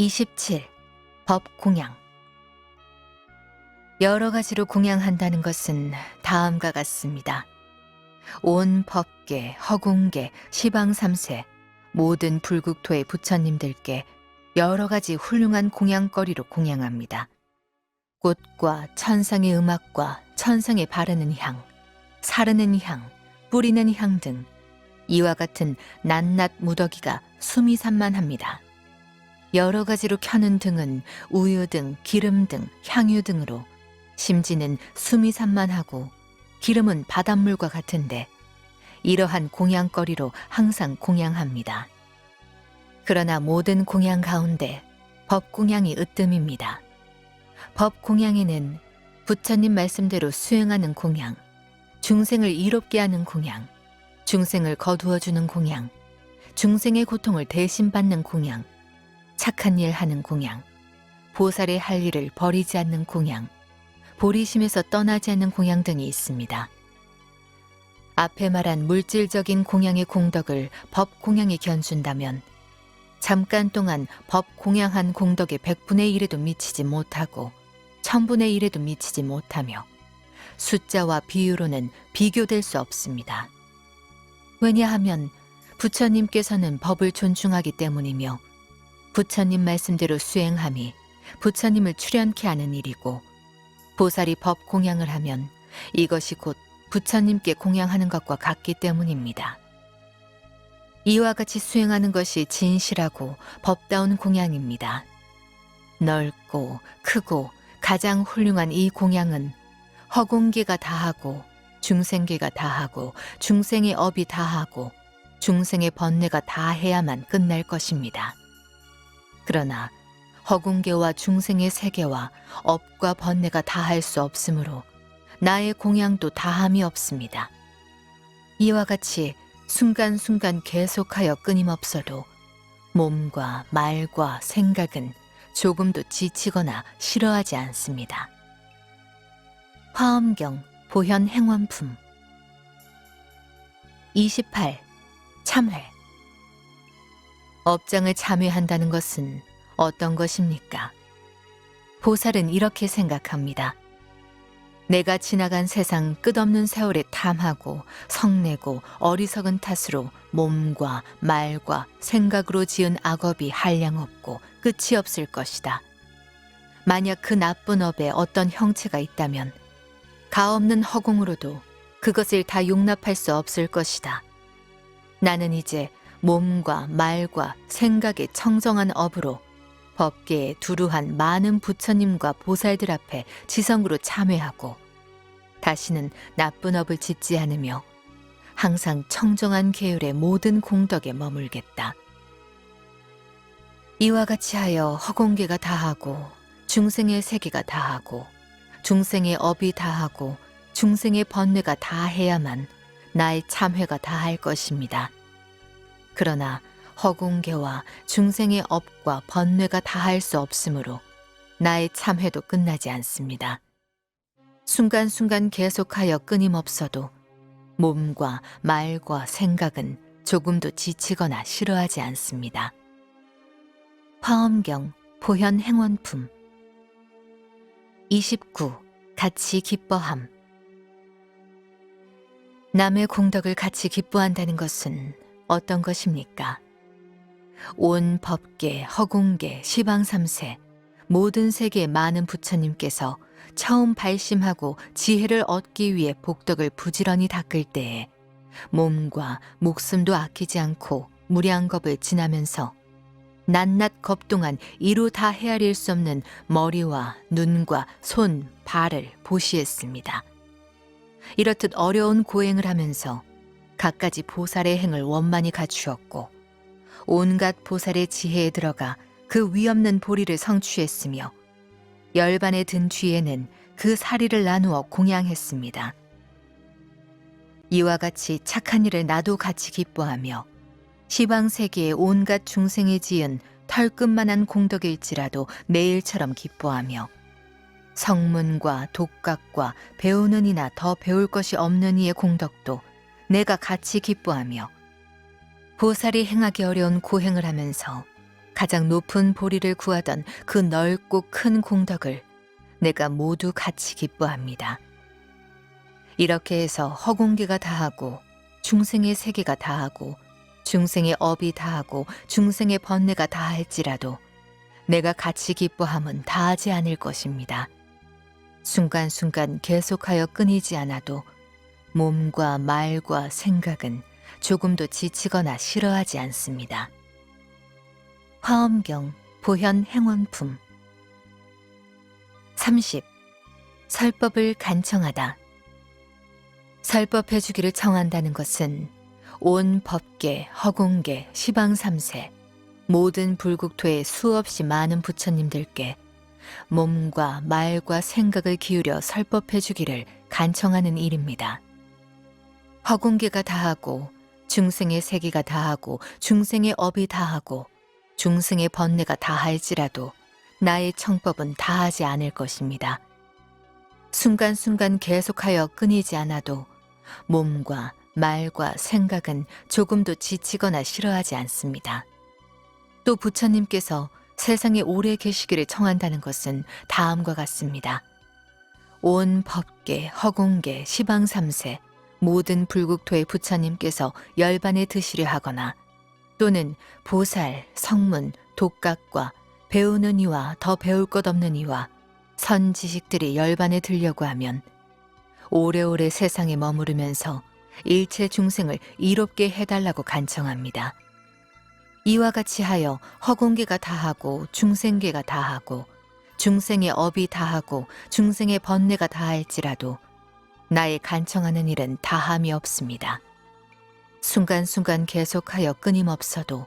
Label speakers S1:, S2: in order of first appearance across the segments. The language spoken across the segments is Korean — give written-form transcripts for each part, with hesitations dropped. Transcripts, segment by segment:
S1: 27. 법공양. 여러 가지로 공양한다는 것은 다음과 같습니다. 온 법계, 허공계, 시방삼세 모든 불국토의 부처님들께 여러 가지 훌륭한 공양거리로 공양합니다. 꽃과 천상의 음악과 천상에 바르는 향, 사르는 향, 뿌리는 향 등 이와 같은 낱낱 무더기가 수미산만합니다. 여러 가지로 켜는 등은 우유 등, 기름 등, 향유 등으로 심지는 수미산만하고 기름은 바닷물과 같은데 이러한 공양거리로 항상 공양합니다. 그러나 모든 공양 가운데 법공양이 으뜸입니다. 법공양에는 부처님 말씀대로 수행하는 공양, 중생을 이롭게 하는 공양, 중생을 거두어주는 공양, 중생의 고통을 대신 받는 공양, 착한 일 하는 공양, 보살의 할 일을 버리지 않는 공양, 보리심에서 떠나지 않는 공양 등이 있습니다. 앞에 말한 물질적인 공양의 공덕을 법공양에 견준다면 잠깐 동안 법공양한 공덕의 100분의 1에도 미치지 못하고 1000분의 1에도 미치지 못하며 숫자와 비유로는 비교될 수 없습니다. 왜냐하면 부처님께서는 법을 존중하기 때문이며 부처님 말씀대로 수행함이 부처님을 출연케 하는 일이고 보살이 법 공양을 하면 이것이 곧 부처님께 공양하는 것과 같기 때문입니다. 이와 같이 수행하는 것이 진실하고 법다운 공양입니다. 넓고 크고 가장 훌륭한 이 공양은 허공계가 다하고 중생계가 다하고 중생의 업이 다하고 중생의 번뇌가 다해야만 끝날 것입니다. 그러나 허공계와 중생의 세계와 업과 번뇌가 다할 수 없으므로 나의 공양도 다함이 없습니다. 이와 같이 순간순간 계속하여 끊임없어도 몸과 말과 생각은 조금도 지치거나 싫어하지 않습니다. 화엄경 보현 행원품. 28. 참회. 업장을 참회한다는 것은 어떤 것입니까? 보살은 이렇게 생각합니다. 내가 지나간 세상 끝없는 세월에 탐하고 성내고 어리석은 탓으로 몸과 말과 생각으로 지은 악업이 한량없고 끝이 없을 것이다. 만약 그 나쁜 업에 어떤 형체가 있다면 가없는 허공으로도 그것을 다 용납할 수 없을 것이다. 나는 이제 몸과 말과 생각의 청정한 업으로 법계에 두루한 많은 부처님과 보살들 앞에 지성으로 참회하고 다시는 나쁜 업을 짓지 않으며 항상 청정한 계율의 모든 공덕에 머물겠다. 이와 같이 하여 허공계가 다하고 중생의 세계가 다하고 중생의 업이 다하고 중생의 번뇌가 다해야만 나의 참회가 다할 것입니다. 그러나 허공계와 중생의 업과 번뇌가 다할 수 없으므로 나의 참회도 끝나지 않습니다. 순간순간 계속하여 끊임없어도 몸과 말과 생각은 조금도 지치거나 싫어하지 않습니다. 화엄경 보현 행원품. 29. 같이 기뻐함. 남의 공덕을 같이 기뻐한다는 것은 어떤 것입니까? 온 법계, 허공계, 시방삼세 모든 세계의 많은 부처님께서 처음 발심하고 지혜를 얻기 위해 복덕을 부지런히 닦을 때에 몸과 목숨도 아끼지 않고 무량겁을 지나면서 낱낱 겁 동안 이루 다 헤아릴 수 없는 머리와 눈과 손, 발을 보시했습니다. 이렇듯 어려운 고행을 하면서 갖가지 보살의 행을 원만히 갖추었고 온갖 보살의 지혜에 들어가 그 위없는 보리를 성취했으며 열반에 든 뒤에는 그 사리를 나누어 공양했습니다. 이와 같이 착한 일을 나도 같이 기뻐하며 시방세계의 온갖 중생에 지은 털끝만한 공덕일지라도 내일처럼 기뻐하며 성문과 독각과 배우는 이나 더 배울 것이 없는 이의 공덕도 내가 같이 기뻐하며 보살이 행하기 어려운 고행을 하면서 가장 높은 보리를 구하던 그 넓고 큰 공덕을 내가 모두 같이 기뻐합니다. 이렇게 해서 허공계가 다하고 중생의 세계가 다하고 중생의 업이 다하고 중생의 번뇌가 다할지라도 내가 같이 기뻐함은 다하지 않을 것입니다. 순간순간 계속하여 끊이지 않아도 몸과 말과 생각은 조금도 지치거나 싫어하지 않습니다. 화엄경 보현 행원품 30. 설법을 간청하다. 설법해 주기를 청한다는 것은 온 법계, 허공계, 시방삼세 모든 불국토의 수없이 많은 부처님들께 몸과 말과 생각을 기울여 설법해 주기를 간청하는 일입니다. 허공계가 다하고 중생의 세계가 다하고 중생의 업이 다하고 중생의 번뇌가 다할지라도 나의 청법은 다하지 않을 것입니다. 순간순간 계속하여 끊이지 않아도 몸과 말과 생각은 조금도 지치거나 싫어하지 않습니다. 또 부처님께서 세상에 오래 계시기를 청한다는 것은 다음과 같습니다. 온 법계, 허공계, 시방삼세 모든 불국토의 부처님께서 열반에 드시려 하거나 또는 보살, 성문, 독각과 배우는 이와 더 배울 것 없는 이와 선지식들이 열반에 들려고 하면 오래오래 세상에 머무르면서 일체 중생을 이롭게 해달라고 간청합니다. 이와 같이 하여 허공계가 다하고 중생계가 다하고 중생의 업이 다하고 중생의 번뇌가 다할지라도 나의 간청하는 일은 다함이 없습니다. 순간순간 계속하여 끊임없어도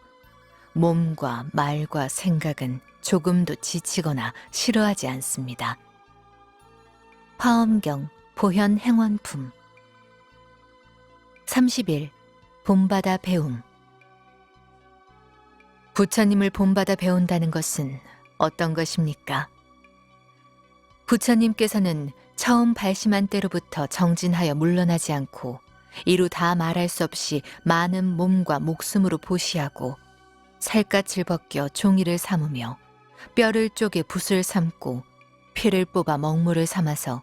S1: 몸과 말과 생각은 조금도 지치거나 싫어하지 않습니다. 화엄경 보현 행원품 31. 본받아 배움. 부처님을 본받아 배운다는 것은 어떤 것입니까? 부처님께서는 처음 발심한 때로부터 정진하여 물러나지 않고 이루 다 말할 수 없이 많은 몸과 목숨으로 보시하고 살갗을 벗겨 종이를 삼으며 뼈를 쪼개 붓을 삼고 피를 뽑아 먹물을 삼아서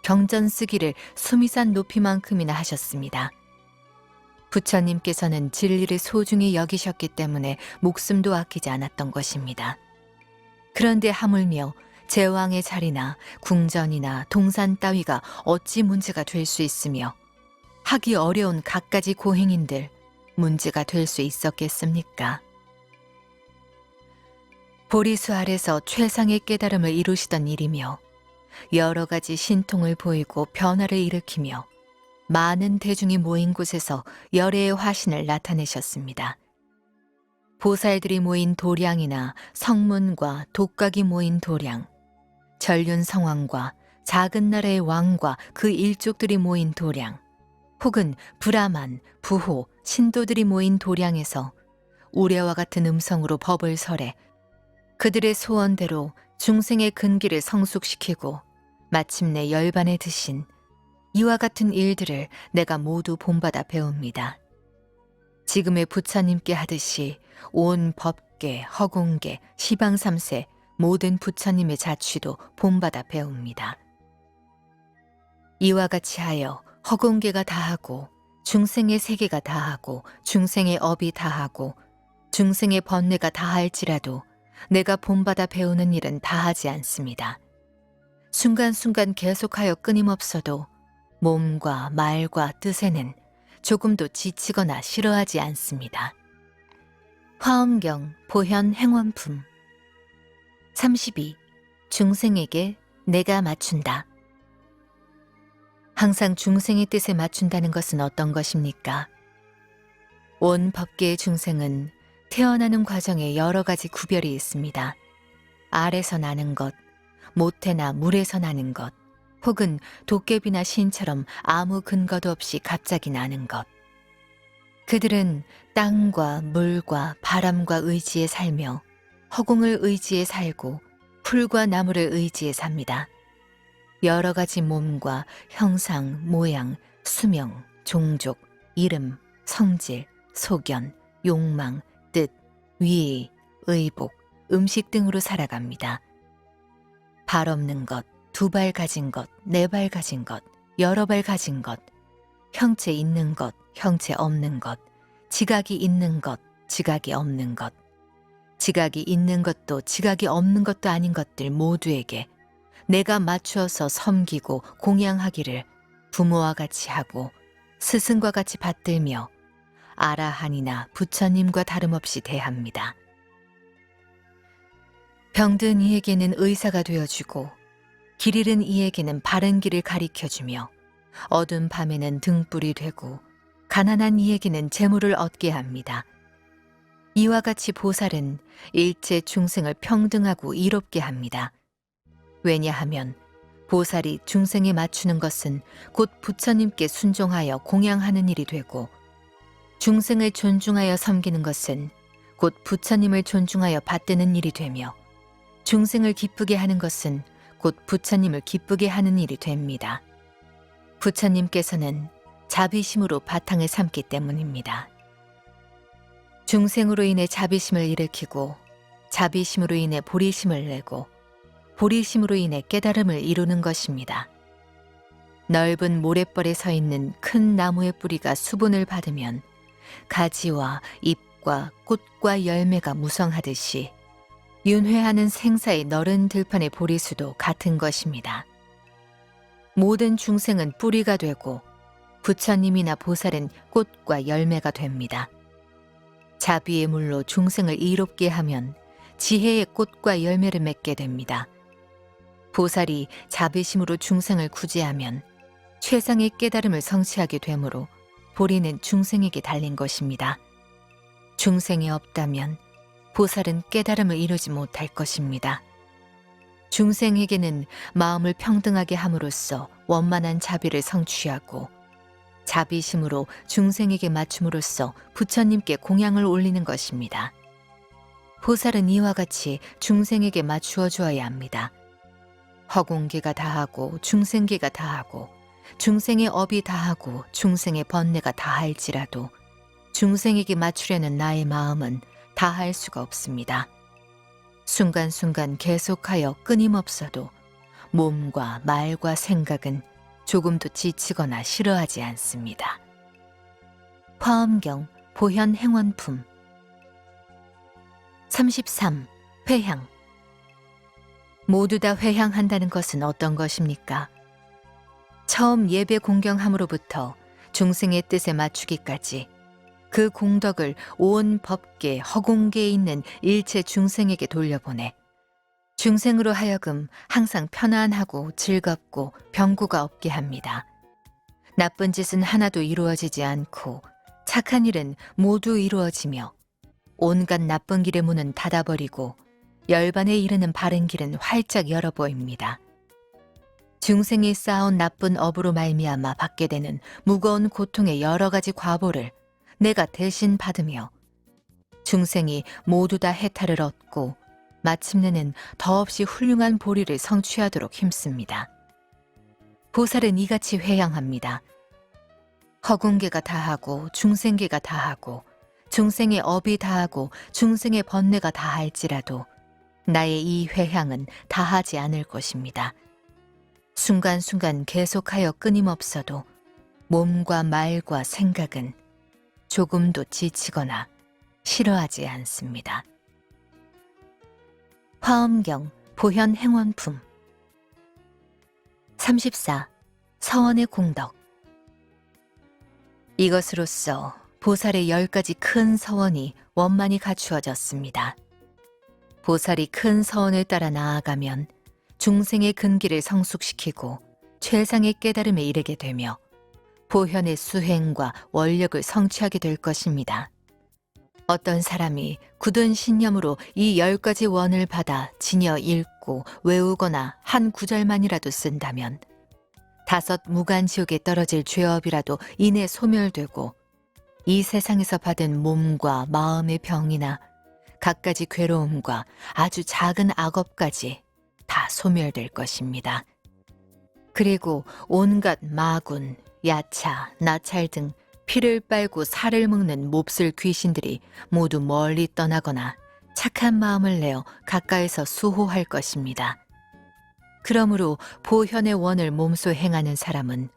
S1: 경전 쓰기를 수미산 높이만큼이나 하셨습니다. 부처님께서는 진리를 소중히 여기셨기 때문에 목숨도 아끼지 않았던 것입니다. 그런데 하물며 제왕의 자리나 궁전이나 동산 따위가 어찌 문제가 될 수 있으며 하기 어려운 갖가지 고행인들 문제가 될 수 있었겠습니까? 보리수 아래서 최상의 깨달음을 이루시던 일이며 여러 가지 신통을 보이고 변화를 일으키며 많은 대중이 모인 곳에서 열애의 화신을 나타내셨습니다. 보살들이 모인 도량이나 성문과 독각이 모인 도량, 전륜성왕과 작은 나라의 왕과 그 일족들이 모인 도량, 혹은 브라만, 부호, 신도들이 모인 도량에서 우레와 같은 음성으로 법을 설해 그들의 소원대로 중생의 근기를 성숙시키고 마침내 열반에 드신 이와 같은 일들을 내가 모두 본받아 배웁니다. 지금의 부처님께 하듯이 온 법계, 허공계, 시방삼세 모든 부처님의 자취도 본받아 배웁니다. 이와 같이 하여 허공계가 다하고 중생의 세계가 다하고 중생의 업이 다하고 중생의 번뇌가 다할지라도 내가 본받아 배우는 일은 다하지 않습니다. 순간순간 계속하여 끊임없어도 몸과 말과 뜻에는 조금도 지치거나 싫어하지 않습니다. 화엄경 보현 행원품 32. 중생에게 내가 맞춘다. 항상 중생의 뜻에 맞춘다는 것은 어떤 것입니까? 온 법계의 중생은 태어나는 과정에 여러 가지 구별이 있습니다. 알에서 나는 것, 모태나 물에서 나는 것, 혹은 도깨비나 신처럼 아무 근거도 없이 갑자기 나는 것. 그들은 땅과 물과 바람과 의지에 살며 허공을 의지에 살고 풀과 나무를 의지에 삽니다. 여러 가지 몸과 형상, 모양, 수명, 종족, 이름, 성질, 소견, 욕망, 뜻, 위의, 의복, 음식 등으로 살아갑니다. 발 없는 것, 2발 가진 것, 4발 가진 것, 여러 발 가진 것, 형체 있는 것, 형체 없는 것, 지각이 있는 것, 지각이 없는 것, 지각이 있는 것도 지각이 없는 것도 아닌 것들 모두에게 내가 맞추어서 섬기고 공양하기를 부모와 같이 하고 스승과 같이 받들며 아라한이나 부처님과 다름없이 대합니다. 병든 이에게는 의사가 되어주고 길 잃은 이에게는 바른 길을 가리켜주며 어두운 밤에는 등불이 되고 가난한 이에게는 재물을 얻게 합니다. 이와 같이 보살은 일체 중생을 평등하고 이롭게 합니다. 왜냐하면 보살이 중생에 맞추는 것은 곧 부처님께 순종하여 공양하는 일이 되고 중생을 존중하여 섬기는 것은 곧 부처님을 존중하여 받드는 일이 되며 중생을 기쁘게 하는 것은 곧 부처님을 기쁘게 하는 일이 됩니다. 부처님께서는 자비심으로 바탕을 삼기 때문입니다. 중생으로 인해 자비심을 일으키고 자비심으로 인해 보리심을 내고 보리심으로 인해 깨달음을 이루는 것입니다. 넓은 모래벌에 서 있는 큰 나무의 뿌리가 수분을 받으면 가지와 잎과 꽃과 열매가 무성하듯이 윤회하는 생사의 너른 들판의 보리수도 같은 것입니다. 모든 중생은 뿌리가 되고 부처님이나 보살은 꽃과 열매가 됩니다. 자비의 물로 중생을 이롭게 하면 지혜의 꽃과 열매를 맺게 됩니다. 보살이 자비심으로 중생을 구제하면 최상의 깨달음을 성취하게 되므로 보리는 중생에게 달린 것입니다. 중생이 없다면 보살은 깨달음을 이루지 못할 것입니다. 중생에게는 마음을 평등하게 함으로써 원만한 자비를 성취하고 자비심으로 중생에게 맞춤으로써 부처님께 공양을 올리는 것입니다. 보살은 이와 같이 중생에게 맞추어 주어야 합니다. 허공계가 다하고 중생계가 다하고 중생의 업이 다하고 중생의 번뇌가 다할지라도 중생에게 맞추려는 나의 마음은 다할 수가 없습니다. 순간순간 계속하여 끊임없어도 몸과 말과 생각은 조금도 지치거나 싫어하지 않습니다. 화엄경 보현행원품 33. 회향. 모두 다 회향한다는 것은 어떤 것입니까? 처음 예배 공경함으로부터 중생의 뜻에 맞추기까지 그 공덕을 온 법계, 허공계에 있는 일체 중생에게 돌려보내 중생으로 하여금 항상 편안하고 즐겁고 병고가 없게 합니다. 나쁜 짓은 하나도 이루어지지 않고 착한 일은 모두 이루어지며 온갖 나쁜 길의 문은 닫아버리고 열반에 이르는 바른 길은 활짝 열어 보입니다. 중생이 쌓아온 나쁜 업으로 말미암아 받게 되는 무거운 고통의 여러 가지 과보를 내가 대신 받으며 중생이 모두 다 해탈을 얻고 마침내는 더없이 훌륭한 보리를 성취하도록 힘씁니다. 보살은 이같이 회향합니다. 허공계가 다하고 중생계가 다하고 중생의 업이 다하고 중생의 번뇌가 다할지라도 나의 이 회향은 다하지 않을 것입니다. 순간순간 계속하여 끊임없어도 몸과 말과 생각은 조금도 지치거나 싫어하지 않습니다. 화엄경 보현행원품 34. 서원의 공덕. 이것으로써 보살의 10가지 큰 서원이 원만히 갖추어졌습니다. 보살이 큰 서원을 따라 나아가면 중생의 근기를 성숙시키고 최상의 깨달음에 이르게 되며 보현의 수행과 원력을 성취하게 될 것입니다. 어떤 사람이 굳은 신념으로 이 10가지 원을 받아 지녀 읽고 외우거나 한 구절만이라도 쓴다면 5 무간지옥에 떨어질 죄업이라도 이내 소멸되고 이 세상에서 받은 몸과 마음의 병이나 갖가지 괴로움과 아주 작은 악업까지 다 소멸될 것입니다. 그리고 온갖 마군, 야차, 나찰 등 피를 빨고 살을 먹는 몹쓸 귀신들이 모두 멀리 떠나거나 착한 마음을 내어 가까이서 수호할 것입니다. 그러므로 보현의 원을 몸소 행하는 사람은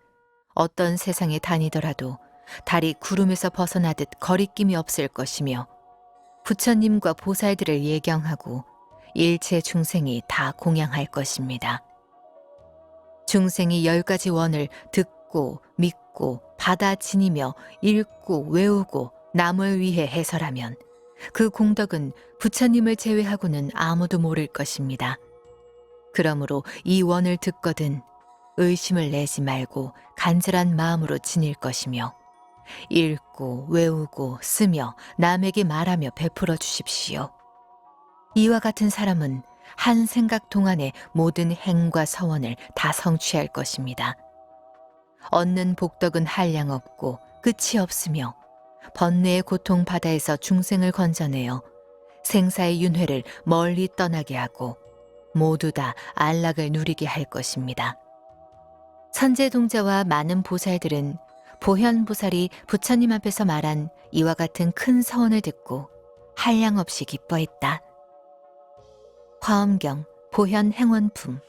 S1: 어떤 세상에 다니더라도 달이 구름에서 벗어나듯 거리낌이 없을 것이며 부처님과 보살들을 예경하고 일체 중생이 다 공양할 것입니다. 중생이 10가지 원을 듣고 믿고 받아지니며 읽고 외우고 남을 위해 해설하면 그 공덕은 부처님을 제외하고는 아무도 모를 것입니다. 그러므로 이 원을 듣거든 의심을 내지 말고 간절한 마음으로 지닐 것이며 읽고 외우고 쓰며 남에게 말하며 베풀어 주십시오. 이와 같은 사람은 한 생각 동안에 모든 행과 서원을 다 성취할 것입니다. 얻는 복덕은 한량 없고 끝이 없으며 번뇌의 고통 바다에서 중생을 건져내어 생사의 윤회를 멀리 떠나게 하고 모두 다 안락을 누리게 할 것입니다. 선제동자와 많은 보살들은 보현보살이 부처님 앞에서 말한 이와 같은 큰 서원을 듣고 한량없이 기뻐했다. 화엄경 보현행원품.